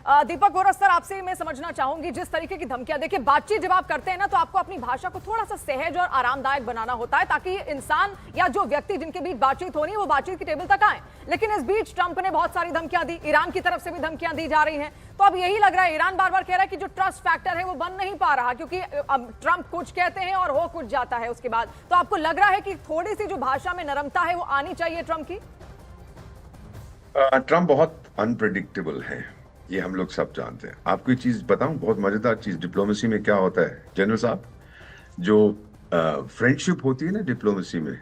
दीपक गोरस सर, आपसे मैं समझना चाहूंगी, जिस तरीके की धमकियां, देखिए बातचीत जब आप करते हैं ना तो आपको अपनी भाषा को थोड़ा सा सहज और आरामदायक बनाना होता है ताकि इंसान या जो व्यक्ति जिनके बीच बातचीत होनी है वो बातचीत की टेबल तक आए। लेकिन इस बीच ट्रंप ने बहुत सारी धमकियां दी, ईरान की तरफ से भी धमकियां दी जा रही हैं। तो अब यही लग रहा है, ईरान बार बार कह रहा है कि जो ट्रस्ट फैक्टर है वो बन नहीं पा रहा, क्योंकि अब ट्रंप कुछ कहते हैं और हो कुछ जाता है उसके बाद। तो आपको लग रहा है कि थोड़ी सी जो भाषा में नरमता है वो आनी चाहिए ट्रंप की? ट्रम्प बहुत अनप्रेडिक्टेबल है, ये हम लोग सब जानते हैं। आपको एक चीज बताऊं, बहुत मजेदार चीज डिप्लोमेसी में क्या होता है जनरल साहब, जो फ्रेंडशिप होती है ना डिप्लोमेसी में,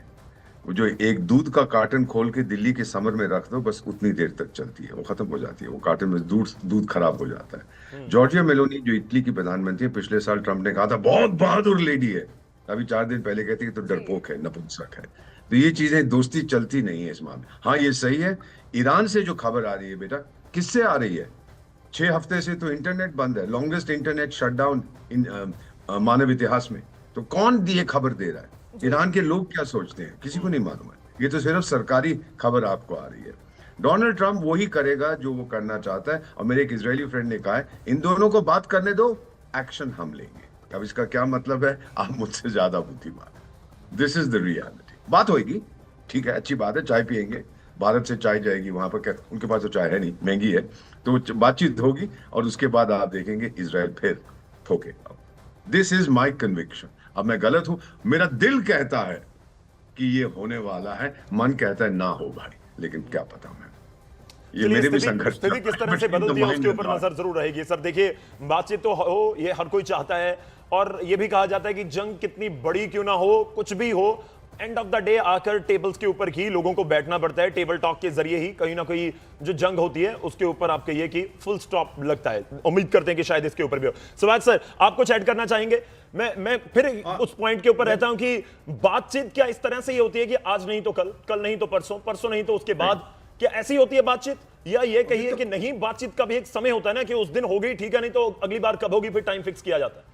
वो जो एक दूध का कार्टन खोल के दिल्ली के समर में रख दो, बस उतनी देर तक चलती है, वो खत्म हो जाती है, वो कार्टन में दूध खराब हो जाता है। जॉर्जिया मेलोनी जो इटली की प्रधानमंत्री है, पिछले साल ट्रम्प ने कहा था बहुत बहादुर लेडी है, अभी 4 दिन पहले कहती है तो डरपोक है, नपुंसक है। तो ये चीजें, दोस्ती चलती नहीं है इस मामले। हाँ ये सही है, ईरान से जो खबर आ रही है बेटा, किससे आ रही है? 6 हफ्ते से तो इंटरनेट बंद है, लॉन्गेस्ट इंटरनेट शटडाउन इन मानव इतिहास में। तो कौन ये खबर दे रहा है? ईरान के लोग क्या सोचते हैं किसी को नहीं मालूम है, ये तो सिर्फ सरकारी खबर आपको आ रही है। डोनाल्ड ट्रंप वही करेगा जो वो करना चाहता है, और मेरे एक इजरायली फ्रेंड ने कहा है इन दोनों को बात करने दो, एक्शन हम लेंगे। अब इसका क्या मतलब है? आप मुझसे ज्यादा बुद्धिमान। This is the reality. बात होगी, ठीक है, अच्छी बात है, चाय पियेंगे, भारत से चाय जाएगी वहां पर, क्या उनके पास तो चाय है नहीं, महंगी है, तो बातचीत होगी और उसके बाद आप देखेंगे इजराइल फिर ठोकेगा। This is my conviction. अब मैं गलत हूं, मेरा दिल कहता है कि ये होने वाला है, मन कहता है ना हो भाई, लेकिन क्या पता। मैं ये मेरे भी संघर्ष, स्थिति किस तरह से बदलती है उसके ऊपर नजर जरूर रहेगी सर। देखिए बातचीत तो हो, ये हर कोई चाहता है, और ये भी कहा जाता है कि जंग कितनी बड़ी क्यों ना हो, कुछ भी हो, एंड ऑफ द डे आकर टेबल्स के ऊपर ही लोगों को बैठना पड़ता है। टेबल टॉक के जरिए ही कहीं ना कहीं जो जंग होती है उसके ऊपर आप कहिए कि फुल स्टॉप लगता है। उम्मीद करते हैं कि शायद इसके ऊपर भी हो। सुभाष सर, आप कुछ ऐड करना चाहेंगे? मैं फिर उस पॉइंट के ऊपर रहता हूं कि बातचीत क्या इस तरह से ही होती है कि आज नहीं तो कल, कल नहीं तो परसों, परसों नहीं तो उसके बाद, क्या ऐसी होती है बातचीत? या ये कहिए कि नहीं, बातचीत का भी एक समय होता है ना कि उस दिन हो गई ठीक है, नहीं तो अगली बार कब होगी, फिर टाइम फिक्स किया जाता है।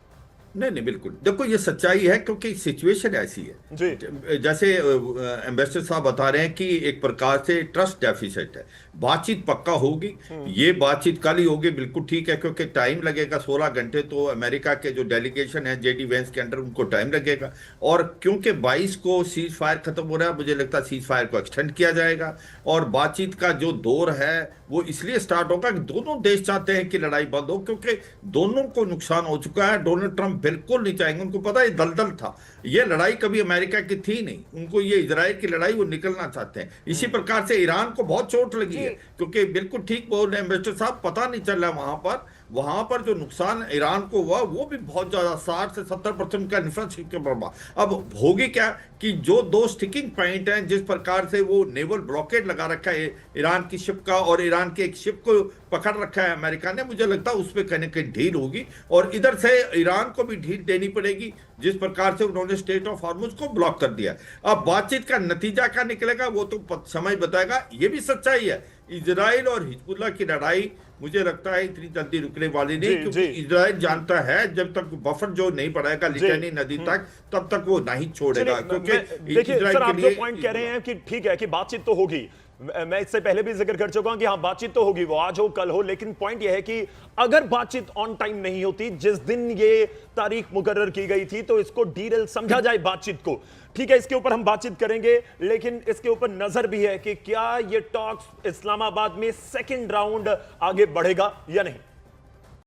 नहीं नहीं, बिल्कुल देखो ये सच्चाई है, क्योंकि सिचुएशन ऐसी है जी। जैसे एम्बेसडर साहब बता रहे हैं कि एक प्रकार से ट्रस्ट डेफिसिट है, बातचीत पक्का होगी, ये बातचीत कल ही होगी, बिल्कुल ठीक है, क्योंकि टाइम लगेगा 16 घंटे, तो अमेरिका के जो डेलीगेशन है जेडी वेंस के अंडर, उनको टाइम लगेगा। और क्योंकि 22 को सीज फायर खत्म हो रहा है, मुझे लगता है सीज फायर को एक्सटेंड किया जाएगा, और बातचीत का जो दौर है वो इसलिए स्टार्ट होगा कि दोनों देश चाहते हैं कि लड़ाई बंद हो, क्योंकि दोनों को नुकसान हो चुका है। डोनाल्ड ट्रंप बिल्कुल नहीं चाहेंगे, उनको पता है दलदल था, ये लड़ाई कभी अमेरिका की थी नहीं, उनको ये इजराइल की लड़ाई वो निकलना चाहते हैं। इसी प्रकार से ईरान को बहुत चोट लगी है, क्योंकि बिल्कुल ठीक बोल रहे हैं एम्बेसडर साहब, पता नहीं चल रहा वहां पर जो नुकसान ईरान को हुआ वो भी बहुत ज्यादा, 60 से 70% का इंफ्रास्ट्रक्चर बर्बाद। अब होगी क्या कि जो 2 स्टिकिंग पॉइंट हैं, जिस प्रकार से वो नेवल ब्लॉकेड लगा रखा है ईरान की शिप का, और ईरान के एक शिप को पकड़ रखा है अमेरिका ने, मुझे लगता है उस पर कहीं ना कहीं ढील होगी, और इधर से ईरान को भी ढील देनी पड़ेगी, जिस प्रकार से उन्होंने स्टेट ऑफ हॉर्मुज को ब्लॉक कर दिया। अब बातचीत का नतीजा क्या निकलेगा वो तो समय बताएगा। ये भी सच्चाई है, इजराइल और हिजबुल्लाह की लड़ाई मुझे लगता है इतनी जल्दी रुकने वाली नहीं, क्योंकि इजराइल जानता है जब तक बफर जो नहीं बढ़ाएगा लिटानी नदी तक, तब तक वो नहीं छोड़ेगा। क्योंकि देखिए सर, आप जो पॉइंट कह रहे हैं कि ठीक है कि बातचीत तो होगी, मैं इससे पहले भी जिक्र कर चुका हूं कि हाँ बातचीत तो होगी, वो आज हो कल हो, लेकिन पॉइंट यह है कि अगर बातचीत ऑन टाइम नहीं होती, जिस दिन ये तारीख मुकर्रर की गई थी, तो इसको डीरेल समझा जाए बातचीत को, ठीक है, इसके ऊपर हम बातचीत करेंगे, लेकिन इसके ऊपर नजर भी है कि क्या ये टॉक्स इस्लामाबाद में सेकंड राउंड आगे बढ़ेगा या नहीं।